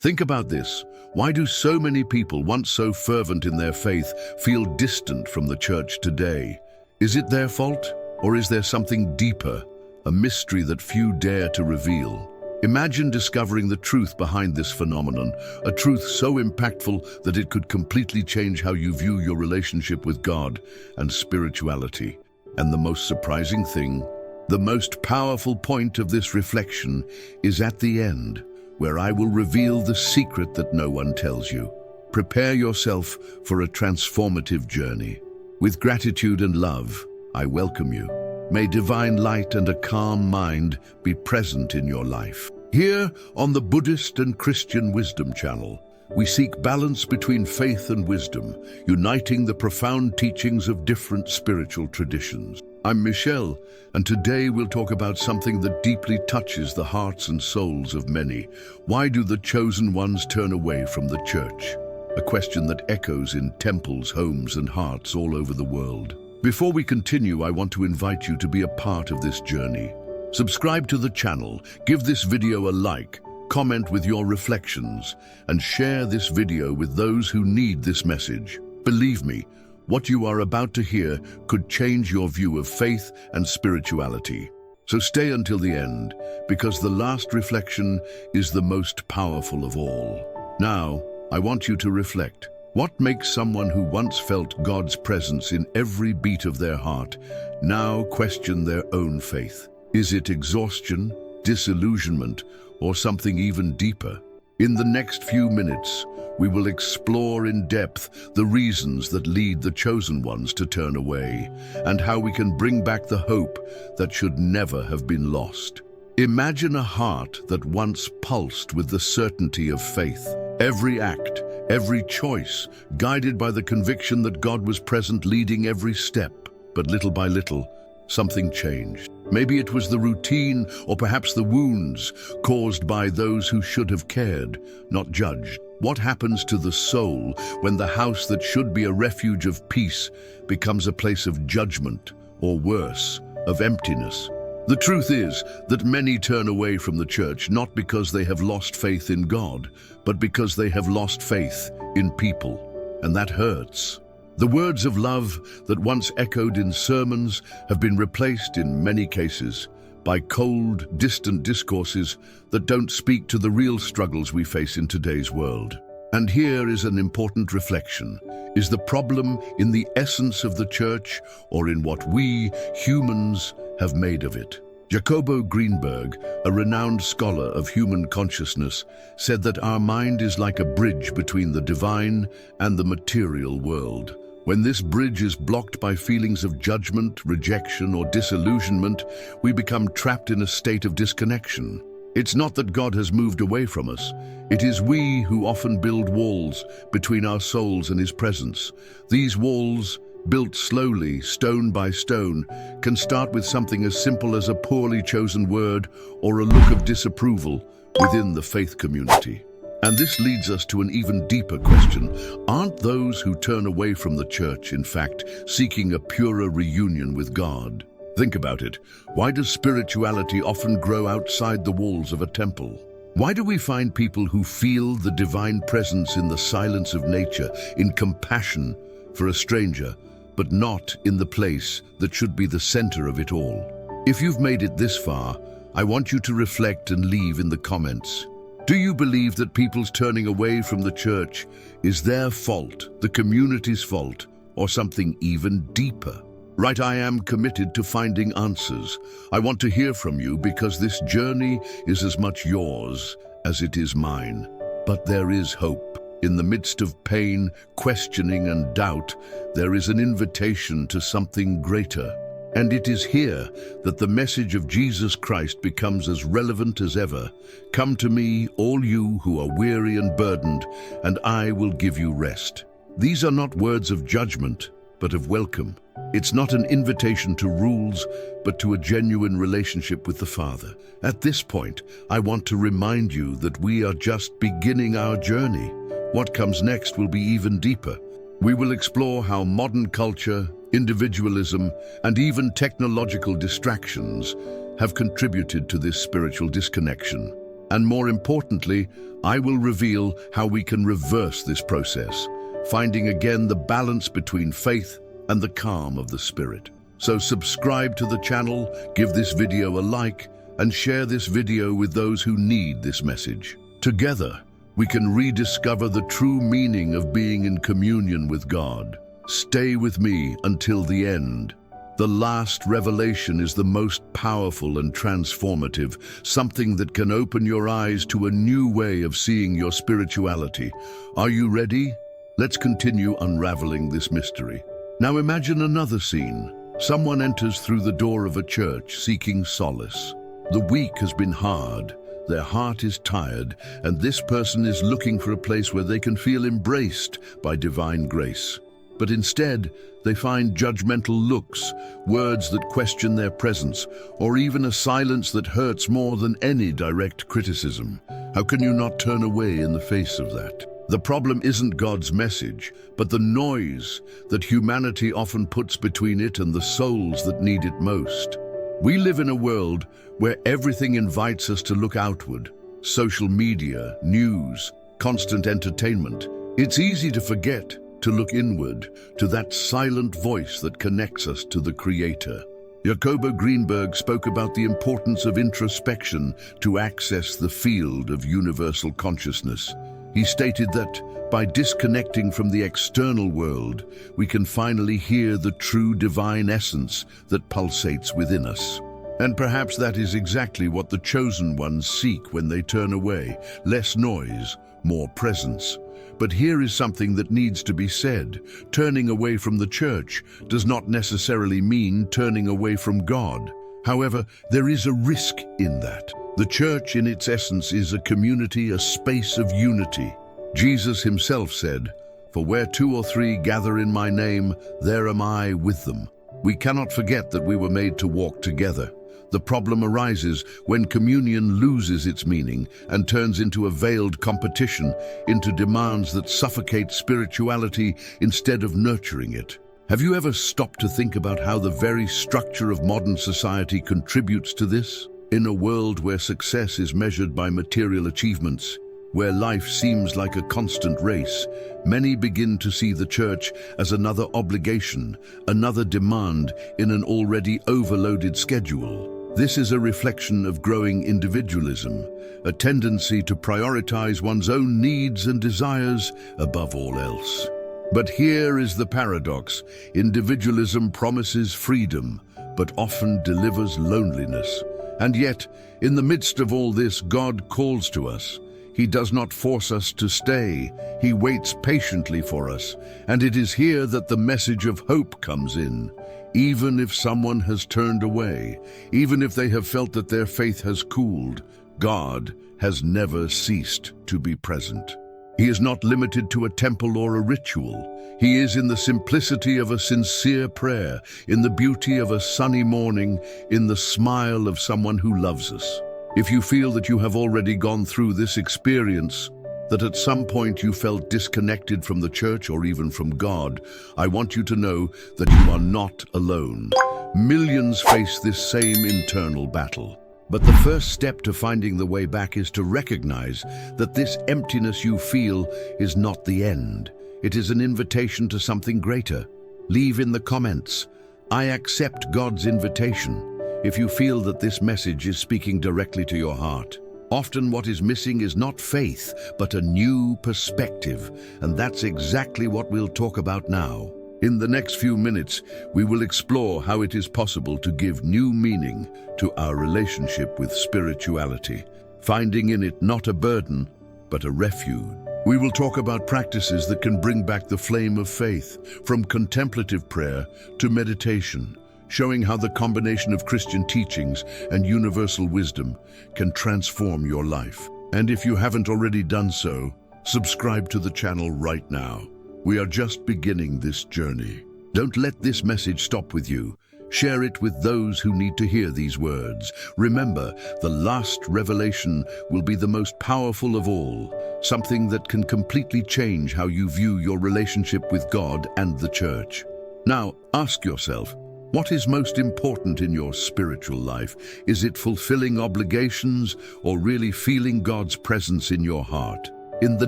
Think about this. Why do so many people, once so fervent in their faith, feel distant from the church today? Is it their fault? Or is there something deeper, a mystery that few dare to reveal? Imagine discovering the truth behind this phenomenon, a truth so impactful that it could completely change how you view your relationship with God and spirituality. And the most surprising thing, the most powerful point of this reflection is at the end, where I will reveal the secret that no one tells you. Prepare yourself for a transformative journey. With gratitude and love, I welcome you. May divine light and a calm mind be present in your life. Here on the Buddhist and Christian Wisdom Channel, we seek balance between faith and wisdom, uniting the profound teachings of different spiritual traditions. I'm Michelle, and today we'll talk about something that deeply touches the hearts and souls of many. Why do the chosen ones turn away from the church? A question that echoes in temples, homes, and hearts all over the world. Before we continue, I want to invite you to be a part of this journey. Subscribe to the channel, give this video a like, comment with your reflections, and share this video with those who need this message. Believe me, what you are about to hear could change your view of faith and spirituality. So stay until the end, because the last reflection is the most powerful of all. Now, I want you to reflect. What makes someone who once felt God's presence in every beat of their heart now question their own faith? Is it exhaustion, disillusionment, or something even deeper? In the next few minutes, we will explore in depth the reasons that lead the chosen ones to turn away, and how we can bring back the hope that should never have been lost. Imagine a heart that once pulsed with the certainty of faith. Every act, every choice, guided by the conviction that God was present, leading every step. But little by little, something changed. Maybe it was the routine, or perhaps the wounds caused by those who should have cared, not judged. What happens to the soul when the house that should be a refuge of peace becomes a place of judgment, or worse, of emptiness? The truth is that many turn away from the church not because they have lost faith in God, but because they have lost faith in people, and that hurts. The words of love that once echoed in sermons have been replaced in many cases by cold, distant discourses that don't speak to the real struggles we face in today's world. And here is an important reflection. Is the problem in the essence of the church, or in what we, humans, have made of it? Jacobo Greenberg, a renowned scholar of human consciousness, said that our mind is like a bridge between the divine and the material world. When this bridge is blocked by feelings of judgment, rejection, or disillusionment, we become trapped in a state of disconnection. It's not that God has moved away from us. It is we who often build walls between our souls and His presence. These walls, built slowly, stone by stone, can start with something as simple as a poorly chosen word or a look of disapproval within the faith community. And this leads us to an even deeper question. Aren't those who turn away from the church, in fact, seeking a purer reunion with God? Think about it. Why does spirituality often grow outside the walls of a temple? Why do we find people who feel the divine presence in the silence of nature, in compassion for a stranger, but not in the place that should be the center of it all? If you've made it this far, I want you to reflect and leave in the comments. Do you believe that people's turning away from the church is their fault, the community's fault, or something even deeper? Right, I am committed to finding answers. I want to hear from you because this journey is as much yours as it is mine. But there is hope. In the midst of pain, questioning, and doubt, there is an invitation to something greater. And it is here that the message of Jesus Christ becomes as relevant as ever. Come to me, all you who are weary and burdened, and I will give you rest. These are not words of judgment, but of welcome. It's not an invitation to rules, but to a genuine relationship with the Father. At this point, I want to remind you that we are just beginning our journey. What comes next will be even deeper. We will explore how modern culture, individualism, and even technological distractions have contributed to this spiritual disconnection. And more importantly, I will reveal how we can reverse this process, finding again the balance between faith and the calm of the spirit. So subscribe to the channel, give this video a like, and share this video with those who need this message. Together, we can rediscover the true meaning of being in communion with God. Stay with me until the end. The last revelation is the most powerful and transformative, something that can open your eyes to a new way of seeing your spirituality. Are you ready? Let's continue unraveling this mystery. Now imagine another scene. Someone enters through the door of a church seeking solace. The week has been hard, their heart is tired, and this person is looking for a place where they can feel embraced by divine grace. But instead, they find judgmental looks, words that question their presence, or even a silence that hurts more than any direct criticism. How can you not turn away in the face of that? The problem isn't God's message, but the noise that humanity often puts between it and the souls that need it most. We live in a world where everything invites us to look outward. Social media, news, constant entertainment. It's easy to forget to look inward, to that silent voice that connects us to the Creator. Jacobo Greenberg spoke about the importance of introspection to access the field of universal consciousness. He stated that by disconnecting from the external world, we can finally hear the true divine essence that pulsates within us. And perhaps that is exactly what the chosen ones seek when they turn away. Less noise, more presence. But here is something that needs to be said. Turning away from the church does not necessarily mean turning away from God. However, there is a risk in that. The church in its essence is a community, a space of unity. Jesus himself said, "For where two or three gather in my name, there am I with them." We cannot forget that we were made to walk together. The problem arises when communion loses its meaning and turns into a veiled competition, into demands that suffocate spirituality instead of nurturing it. Have you ever stopped to think about how the very structure of modern society contributes to this? In a world where success is measured by material achievements, where life seems like a constant race, many begin to see the church as another obligation, another demand in an already overloaded schedule. This is a reflection of growing individualism, a tendency to prioritize one's own needs and desires above all else. But here is the paradox. Individualism promises freedom, but often delivers loneliness. And yet, in the midst of all this, God calls to us. He does not force us to stay. He waits patiently for us. And it is here that the message of hope comes in. Even if someone has turned away, even if they have felt that their faith has cooled, God has never ceased to be present. He is not limited to a temple or a ritual. He is in the simplicity of a sincere prayer, in the beauty of a sunny morning, in the smile of someone who loves us. If you feel that you have already gone through this experience, that at some point you felt disconnected from the church or even from God, I want you to know that you are not alone. Millions face this same internal battle. But the first step to finding the way back is to recognize that this emptiness you feel is not the end. It is an invitation to something greater. Leave in the comments, "I accept God's invitation," if you feel that this message is speaking directly to your heart. Often what is missing is not faith, but a new perspective, and that's exactly what we'll talk about now. In the next few minutes, we will explore how it is possible to give new meaning to our relationship with spirituality, finding in it not a burden, but a refuge. We will talk about practices that can bring back the flame of faith, from contemplative prayer to meditation, showing how the combination of Christian teachings and universal wisdom can transform your life. And if you haven't already done so, subscribe to the channel right now. We are just beginning this journey. Don't let this message stop with you. Share it with those who need to hear these words. Remember, the last revelation will be the most powerful of all, something that can completely change how you view your relationship with God and the church. Now, ask yourself, What is most important in your spiritual life? Is it fulfilling obligations or really feeling God's presence in your heart? In the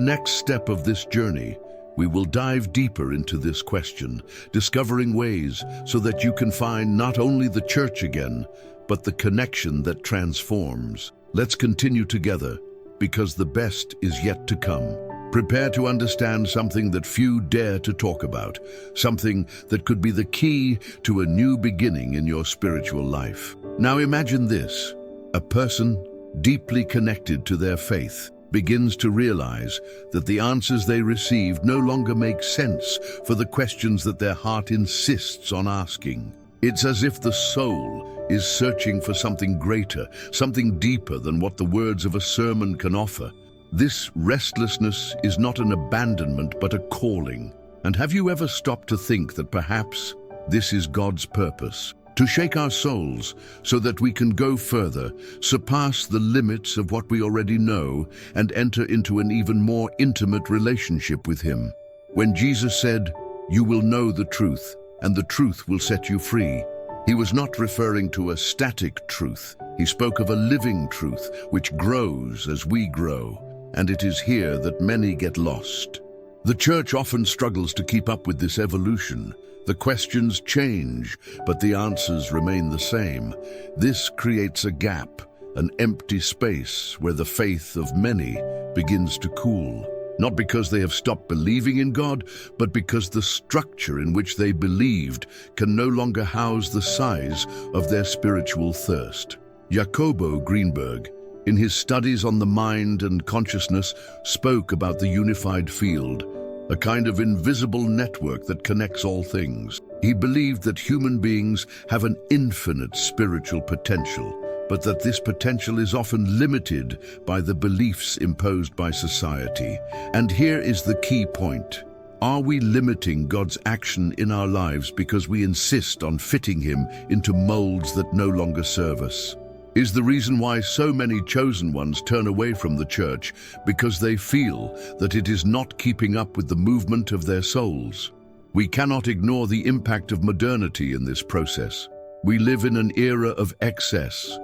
next step of this journey, we will dive deeper into this question, discovering ways so that you can find not only the church again, but the connection that transforms. Let's continue together, because the best is yet to come. Prepare to understand something that few dare to talk about, something that could be the key to a new beginning in your spiritual life. Now imagine this: a person deeply connected to their faith begins to realize that the answers they received no longer make sense for the questions that their heart insists on asking. It's as if the soul is searching for something greater, something deeper than what the words of a sermon can offer. This restlessness is not an abandonment, but a calling. And have you ever stopped to think that perhaps this is God's purpose? To shake our souls so that we can go further, surpass the limits of what we already know, and enter into an even more intimate relationship with Him. When Jesus said, "You will know the truth, and the truth will set you free," He was not referring to a static truth. He spoke of a living truth which grows as we grow. And it is here that many get lost. The church often struggles to keep up with this evolution. The questions change, but the answers remain the same. This creates a gap, an empty space where the faith of many begins to cool. Not because they have stopped believing in God, but because the structure in which they believed can no longer house the size of their spiritual thirst. Jacobo Greenberg, in his studies on the mind and consciousness, spoke about the unified field, a kind of invisible network that connects all things. He believed that human beings have an infinite spiritual potential, but that this potential is often limited by the beliefs imposed by society. And here is the key point. Are we limiting God's action in our lives because we insist on fitting Him into molds that no longer serve us? Is the reason why so many chosen ones turn away from the church because they feel that it is not keeping up with the movement of their souls? We cannot ignore the impact of modernity in this process. We live in an era of excess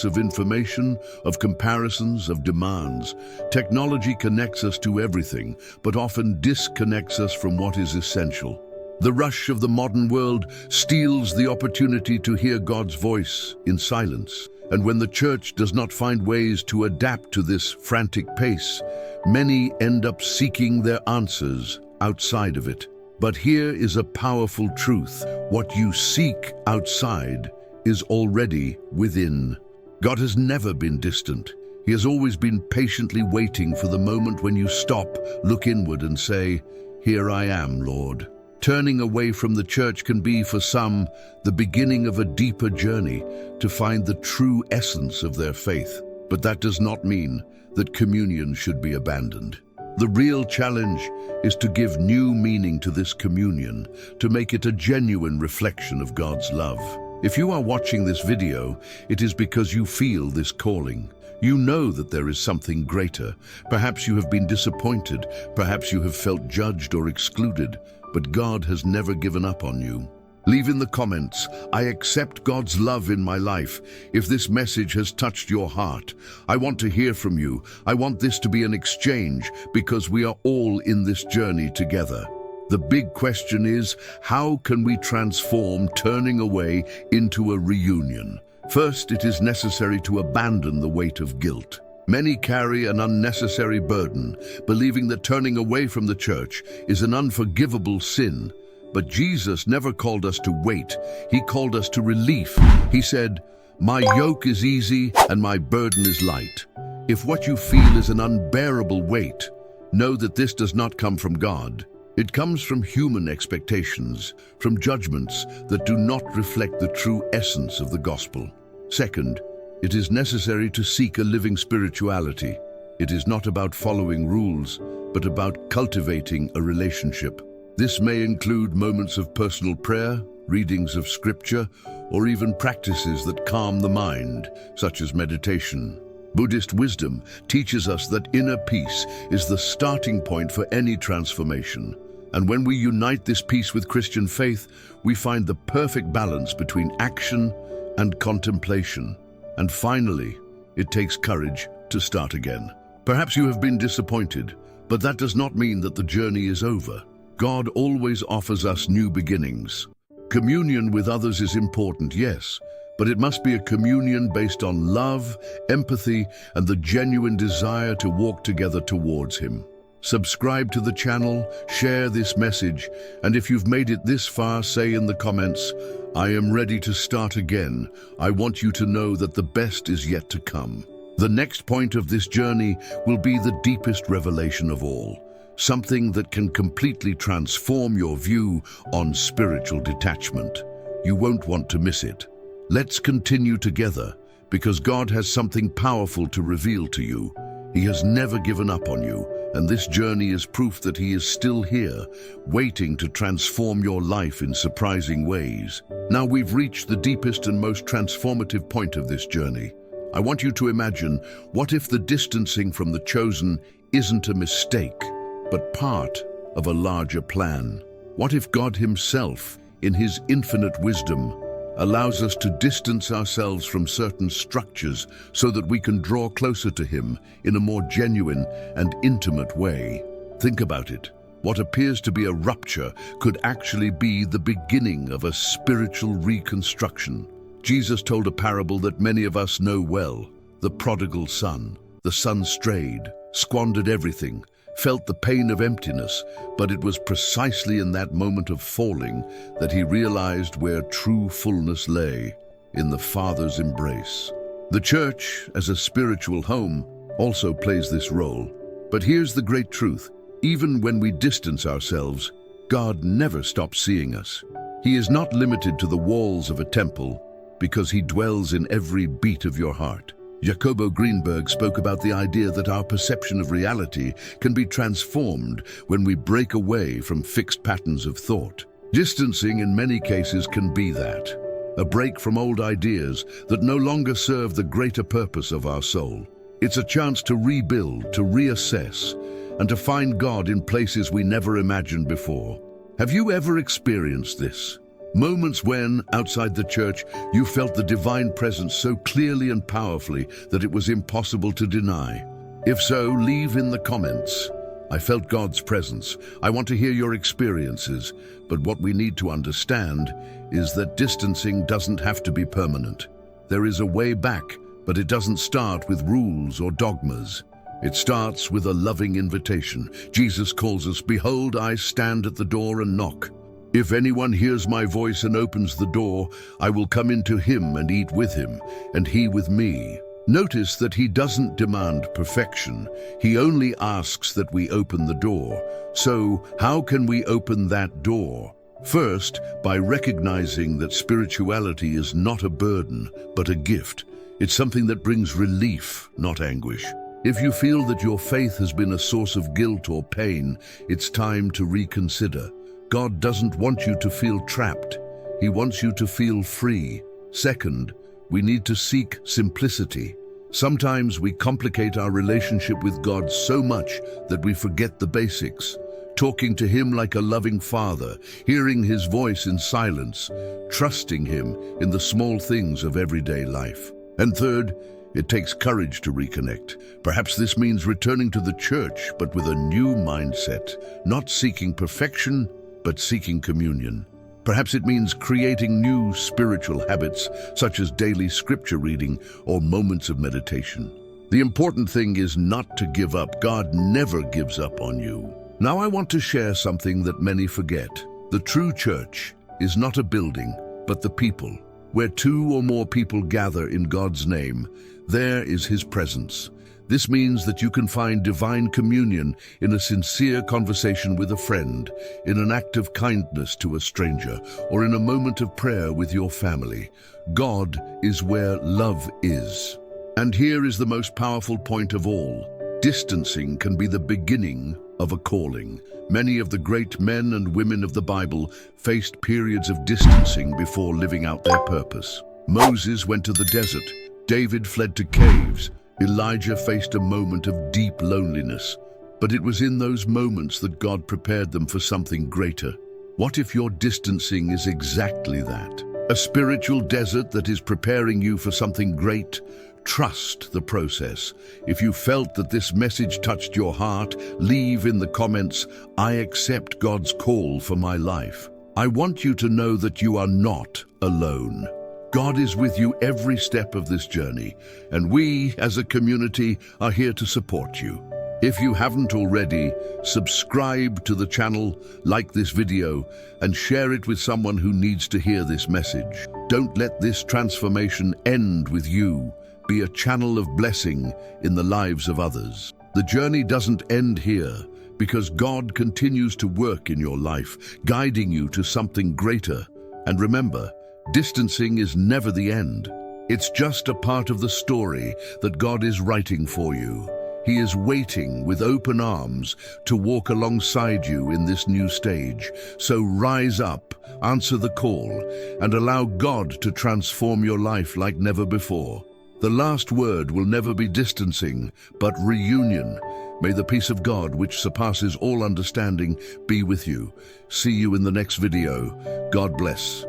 of information, of comparisons, of demands. Technology connects us to everything, but often disconnects us from what is essential. The rush of the modern world steals the opportunity to hear God's voice in silence. And when the church does not find ways to adapt to this frantic pace, many end up seeking their answers outside of it. But here is a powerful truth. What you seek outside is already within. God has never been distant. He has always been patiently waiting for the moment when you stop, look inward and say, "Here I am, Lord." Turning away from the church can be, for some, the beginning of a deeper journey to find the true essence of their faith. But that does not mean that communion should be abandoned. The real challenge is to give new meaning to this communion, to make it a genuine reflection of God's love. If you are watching this video, it is because you feel this calling. You know that there is something greater. Perhaps you have been disappointed, perhaps you have felt judged or excluded, but God has never given up on you. Leave in the comments, "I accept God's love in my life," if this message has touched your heart. I want to hear from you. I want this to be an exchange, because we are all in this journey together. The big question is, how can we transform turning away into a reunion? First, it is necessary to abandon the weight of guilt. Many carry an unnecessary burden, believing that turning away from the church is an unforgivable sin. But Jesus never called us to wait. He called us to relief. He said, "My yoke is easy and my burden is light." If what you feel is an unbearable weight, know that this does not come from God. It comes from human expectations, from judgments that do not reflect the true essence of the gospel. Second, it is necessary to seek a living spirituality. It is not about following rules, but about cultivating a relationship. This may include moments of personal prayer, readings of scripture, or even practices that calm the mind, such as meditation. Buddhist wisdom teaches us that inner peace is the starting point for any transformation, And when we unite this peace with Christian faith, we find the perfect balance between action and contemplation. And finally, it takes courage to start again. Perhaps you have been disappointed, but that does not mean that the journey is over. God always offers us new beginnings. Communion with others is important, yes, but it must be a communion based on love, empathy, and the genuine desire to walk together towards Him. Subscribe to the channel, share this message, and if you've made it this far, say in the comments, "I am ready to start again." I want you to know that the best is yet to come. The next point of this journey will be the deepest revelation of all, something that can completely transform your view on spiritual detachment. You won't want to miss it. Let's continue together, because God has something powerful to reveal to you. He has never given up on you, and this journey is proof that He is still here, waiting to transform your life in surprising ways. Now we've reached the deepest and most transformative point of this journey. I want you to imagine, what if the distancing from the chosen isn't a mistake, but part of a larger plan? What if God Himself, in His infinite wisdom, allows us to distance ourselves from certain structures so that we can draw closer to Him in a more genuine and intimate way? Think about it. What appears to be a rupture could actually be the beginning of a spiritual reconstruction. Jesus told a parable that many of us know well: the prodigal son. The son strayed, squandered everything, felt the pain of emptiness, but it was precisely in that moment of falling that he realized where true fullness lay: in the Father's embrace. The church, as a spiritual home, also plays this role. But here's the great truth: even when we distance ourselves, God never stops seeing us. He is not limited to the walls of a temple, because He dwells in every beat of your heart. Jacobo Greenberg spoke about the idea that our perception of reality can be transformed when we break away from fixed patterns of thought. Distancing in many cases can be that, a break from old ideas that no longer serve the greater purpose of our soul. It's a chance to rebuild, to reassess, and to find God in places we never imagined before. Have you ever experienced this? Moments when, outside the church, you felt the divine presence so clearly and powerfully that it was impossible to deny. If so, leave in the comments, "I felt God's presence." I want to hear your experiences, but what we need to understand is that distancing doesn't have to be permanent. There is a way back, but it doesn't start with rules or dogmas. It starts with a loving invitation. Jesus calls us, "Behold, I stand at the door and knock. If anyone hears my voice and opens the door, I will come into him and eat with him, and he with me." Notice that He doesn't demand perfection. He only asks that we open the door. So, how can we open that door? First, by recognizing that spirituality is not a burden, but a gift. It's something that brings relief, not anguish. If you feel that your faith has been a source of guilt or pain, it's time to reconsider. God doesn't want you to feel trapped. He wants you to feel free. Second, we need to seek simplicity. Sometimes we complicate our relationship with God so much that we forget the basics. Talking to Him like a loving Father, hearing His voice in silence, trusting Him in the small things of everyday life. And third, it takes courage to reconnect. Perhaps this means returning to the church, but with a new mindset, not seeking perfection, but seeking communion. Perhaps it means creating new spiritual habits, such as daily scripture reading or moments of meditation. The important thing is not to give up. God never gives up on you. Now I want to share something that many forget. The true church is not a building, but the people. Where two or more people gather in God's name, there is His presence. This means that you can find divine communion in a sincere conversation with a friend, in an act of kindness to a stranger, or in a moment of prayer with your family. God is where love is. And here is the most powerful point of all. Distancing can be the beginning of a calling. Many of the great men and women of the Bible faced periods of distancing before living out their purpose. Moses went to the desert. David fled to caves. Elijah faced a moment of deep loneliness. But it was in those moments that God prepared them for something greater. What if your distancing is exactly that? A spiritual desert that is preparing you for something great? Trust the process. If you felt that this message touched your heart, leave in the comments, "I accept God's call for my life." I want you to know that you are not alone. God is with you every step of this journey, and we, as a community, are here to support you. If you haven't already, subscribe to the channel, like this video, and share it with someone who needs to hear this message. Don't let this transformation end with you. Be a channel of blessing in the lives of others. The journey doesn't end here, because God continues to work in your life, guiding you to something greater. And remember, distancing is never the end. It's just a part of the story that God is writing for you. He is waiting with open arms to walk alongside you in this new stage. So rise up, answer the call, and allow God to transform your life like never before. The last word will never be distancing, but reunion. May the peace of God, which surpasses all understanding, be with you. See you in the next video. God bless.